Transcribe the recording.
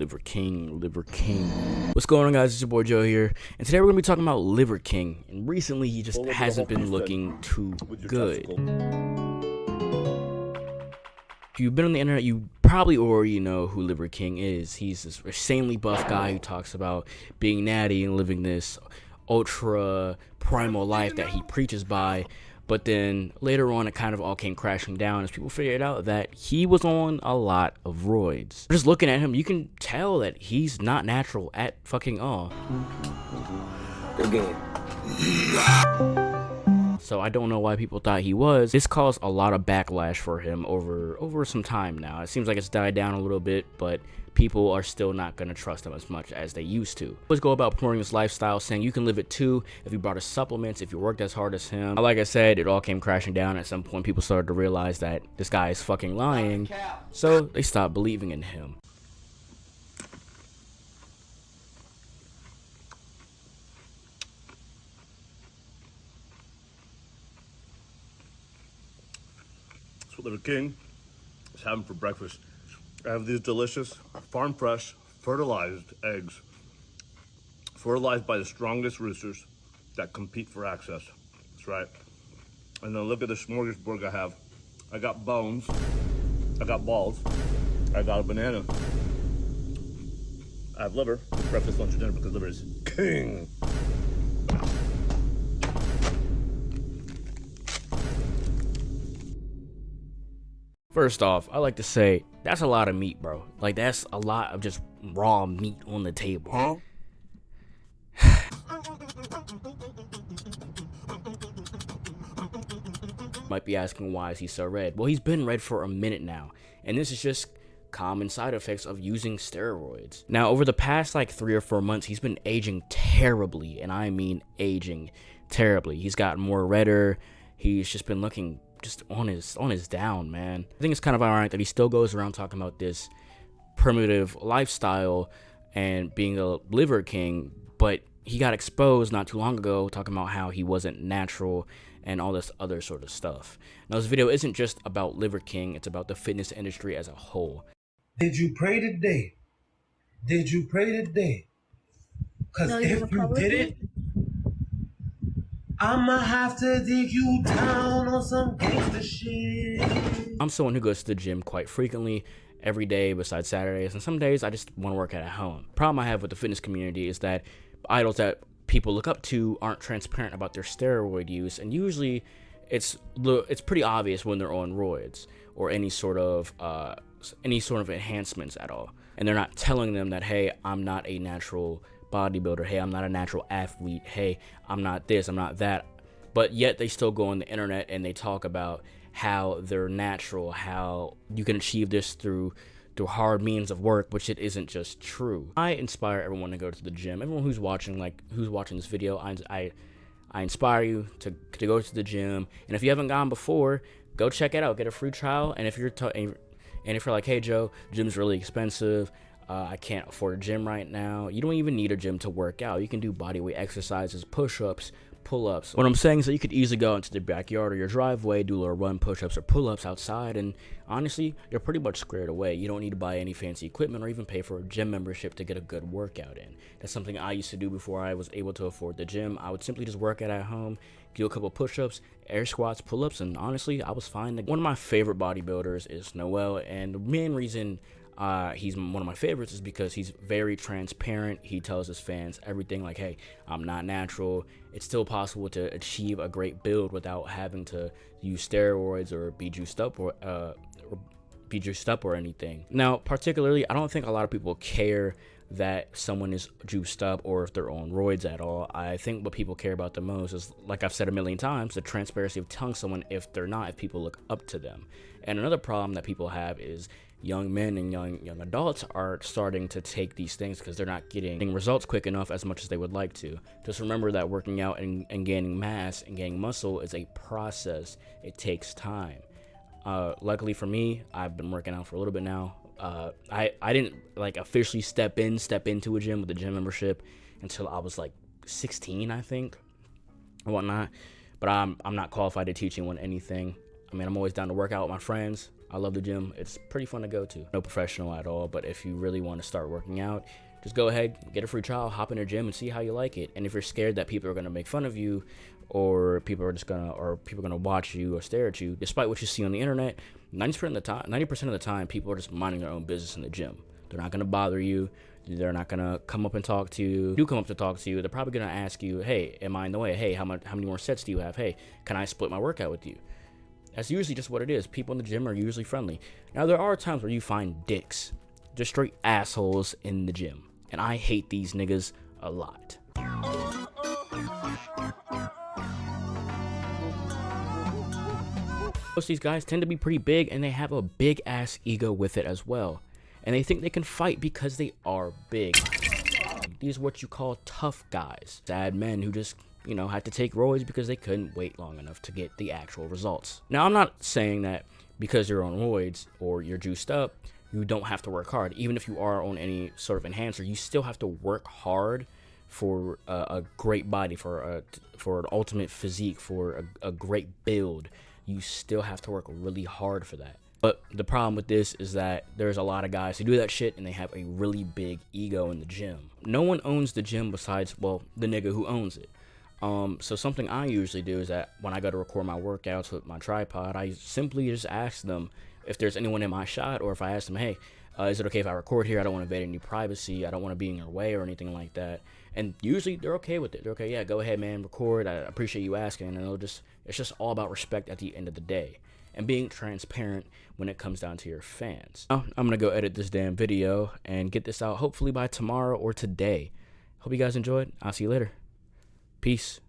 Liver King, Liver King. What's going on, guys? It's your boy Joe here, and today we're gonna be talking about Liver King. And recently, he just hasn't been looking too good. If you've been on the internet, you probably already know who Liver King is. He's this insanely buff guy who talks about being natty and living this ultra primal life that he preaches by. But then later on, it kind of all came crashing down as people figured out that he was on a lot of roids. Just looking at him, you can tell that he's not natural at fucking all. Good game. So I don't know why people thought he was. This caused a lot of backlash for him over some time now. It seems like it's died down a little bit, but people are still not going to trust him as much as they used to. Let's go about promoting this lifestyle, saying you can live it too if you brought his supplements, if you worked as hard as him. Like I said, it all came crashing down. At some point, people started to realize that this guy is fucking lying, so they stopped believing in him. That's what Liver King is having for breakfast. I have these delicious, farm-fresh, fertilized eggs. Fertilized by the strongest roosters that compete for access. That's right. And then look at the smorgasbord I have. I got bones. I got balls. I got a banana. I have liver. Breakfast, lunch, and dinner because liver is king. First off, I like to say, that's a lot of meat, bro. Like, that's a lot of just raw meat on the table. Huh? Might be asking, why is he so red? Well, he's been red for a minute now, and this is just common side effects of using steroids. Now, over the past like 3 or 4 months, he's been aging terribly, and I mean aging terribly. He's gotten more redder. He's just been looking just on his down, man. I think it's kind of ironic that he still goes around talking about this primitive lifestyle and being a Liver King, but he got exposed not too long ago talking about how he wasn't natural and all this other sort of stuff. Now, this video isn't just about Liver King, it's about the fitness industry as a whole. Did you pray today? Did you pray today? Because No, if you didn't, I'ma have to dig you down on some gangster shit. I'm someone who goes to the gym quite frequently, every day besides Saturdays, and some days I just want to work out at home. Problem I have with the fitness community is that idols that people look up to aren't transparent about their steroid use, and usually it's pretty obvious when they're on roids or any sort of enhancements at all, and they're not telling them that, hey, I'm not a natural bodybuilder, hey, I'm not a natural athlete, hey, I'm not this, I'm not that, but yet they still go on the internet and they talk about how they're natural, how you can achieve this through hard means of work, which it isn't just true. I inspire everyone to go to the gym. Everyone who's watching this video, I inspire you to go to the gym, and if you haven't gone before, go check it out, get a free trial. And if you're like, hey Joe, gym's really expensive, I can't afford a gym right now, you don't even need a gym to work out. You can do bodyweight exercises, push-ups, pull-ups. What I'm saying is that you could easily go into the backyard or your driveway, do a little run, push-ups, or pull-ups outside, and honestly, you're pretty much squared away. You don't need to buy any fancy equipment or even pay for a gym membership to get a good workout in. That's something I used to do before I was able to afford the gym. I would simply just work out at home, do a couple push-ups, air squats, pull-ups, and honestly, I was fine. One of my favorite bodybuilders is Noel, and the main reason he's one of my favorites is because he's very transparent. He tells his fans everything, like, hey, I'm not natural. It's still possible to achieve a great build without having to use steroids or be juiced up or anything. Now, particularly, I don't think a lot of people care that someone is juiced up or if they're on roids at all. I think what people care about the most is, like I've said a million times, the transparency of telling someone if they're not, if people look up to them. And another problem that people have is young men and young adults are starting to take these things because they're not getting results quick enough as much as they would like to. Just remember that working out and gaining mass and gaining muscle is a process. It takes time. Luckily for me, I've been working out for a little bit now. I didn't like officially step into a gym with a gym membership until I was like 16, I think, or whatnot. But I'm not qualified to teach anyone anything. I mean, I'm always down to work out with my friends. I love the gym. It's pretty fun to go to. No professional at all, but if you really want to start working out, just go ahead, get a free trial, hop in a gym and see how you like it. And if you're scared that people are going to make fun of you, or people are going to watch you or stare at you, despite what you see on the internet, 90% of the time, people are just minding their own business in the gym. They're not going to bother you. They're not going to come up and talk to you. Do come up to talk to you. They're probably going to ask you, hey, am I in the way? Hey, how many more sets do you have? Hey, can I split my workout with you? That's usually just what it is. People in the gym are usually friendly. Now, there are times where you find dicks, just straight assholes in the gym. And I hate these niggas a lot. Most of these guys tend to be pretty big, and they have a big ass ego with it as well. And they think they can fight because they are big. These are what you call tough guys. Sad men who just, you know, had to take roids because they couldn't wait long enough to get the actual results. Now, I'm not saying that because you're on roids or you're juiced up, you don't have to work hard. Even if you are on any sort of enhancer, you still have to work hard for a great body, for an ultimate physique, for a great build. You still have to work really hard for that. But the problem with this is that there's a lot of guys who do that shit and they have a really big ego in the gym. No one owns the gym besides, well, the nigga who owns it. So something I usually do is that when I go to record my workouts with my tripod, I simply just ask them if there's anyone in my shot, or if I ask them, hey, is it okay if I record here? I don't want to invade any privacy. I don't want to be in your way or anything like that. And usually they're okay with it. They're okay, yeah, go ahead, man, record. I appreciate you asking. And it's just all about respect at the end of the day, and being transparent when it comes down to your fans. Now, I'm gonna go edit this damn video and get this out hopefully by tomorrow or today. Hope you guys enjoyed. I'll see you later. Peace.